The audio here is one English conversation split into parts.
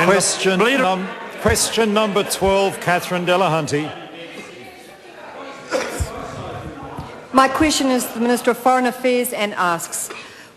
Question number 12, Catherine Delahunty. My question is to the Minister of Foreign Affairs and asks,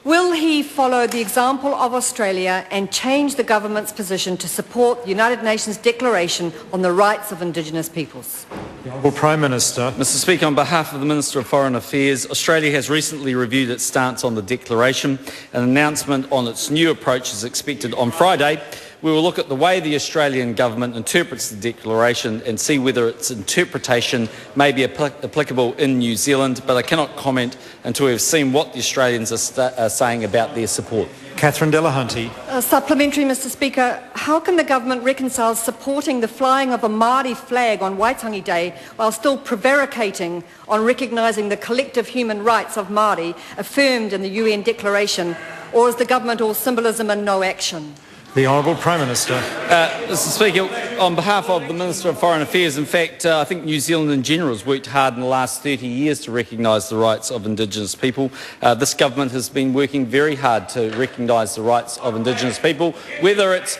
will he follow the example of Australia and change the government's position to support the United Nations Declaration on the Rights of Indigenous Peoples? Honourable Prime Minister. Mr Speaker, on behalf of the Minister of Foreign Affairs, Australia has recently reviewed its stance on the declaration. An announcement on its new approach is expected on Friday. We will look at the way the Australian government interprets the declaration and see whether its interpretation may be applicable in New Zealand, but I cannot comment until we have seen what the Australians are saying about their support. Catherine Delahunty. Supplementary, Mr Speaker. How can the government reconcile supporting the flying of a Māori flag on Waitangi Day while still prevaricating on recognising the collective human rights of Māori affirmed in the UN Declaration, or is the government all symbolism and no action? The Honourable Prime Minister. Mr Speaker, on behalf of the Minister of Foreign Affairs, in fact, I think New Zealand in general has worked hard in the last 30 years to recognise the rights of Indigenous people. This government has been working very hard to recognise the rights of Indigenous people, whether it's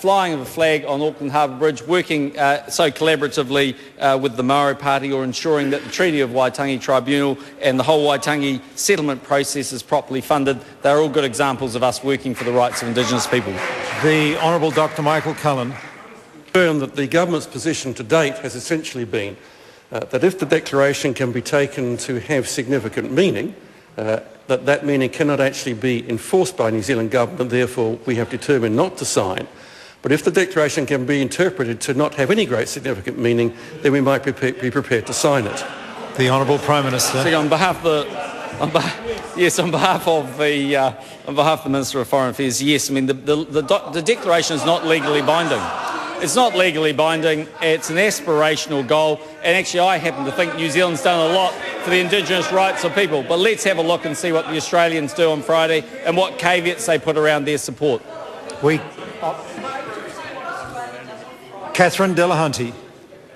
flying of a flag on Auckland Harbour Bridge, working so collaboratively with the Maori Party, or ensuring that the Treaty of Waitangi Tribunal and the whole Waitangi settlement process is properly funded. They're all good examples of us working for the rights of Indigenous people. The Honourable Dr Michael Cullen. That the government's position to date has essentially been that if the declaration can be taken to have significant meaning, that meaning cannot actually be enforced by New Zealand government, therefore we have determined not to sign. But if the declaration can be interpreted to not have any great significant meaning, then we might be prepared to sign it. The Honourable Prime Minister. So on behalf of the Minister of Foreign Affairs, yes, I mean the declaration is not legally binding. It's not legally binding. It's an aspirational goal, and actually I happen to think New Zealand's done a lot for the Indigenous rights of people. But let's have a look and see what the Australians do on Friday and what caveats they put around their support. Catherine Delahunty.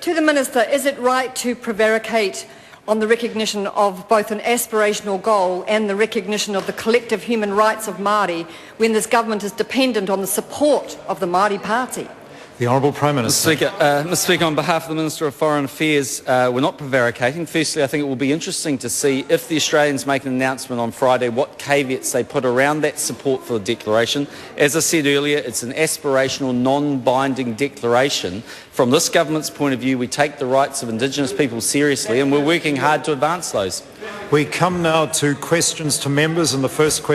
To the Minister, is it right to prevaricate on the recognition of both an aspirational goal and the recognition of the collective human rights of Māori when this government is dependent on the support of the Māori Party? The Honourable Prime Minister. Mr Speaker, on behalf of the Minister of Foreign Affairs, we're not prevaricating. Firstly, I think it will be interesting to see if the Australians make an announcement on Friday what caveats they put around that support for the declaration. As I said earlier, it's an aspirational, non-binding declaration. From this government's point of view, we take the rights of Indigenous people seriously and we're working hard to advance those. We come now to questions to members, and the first question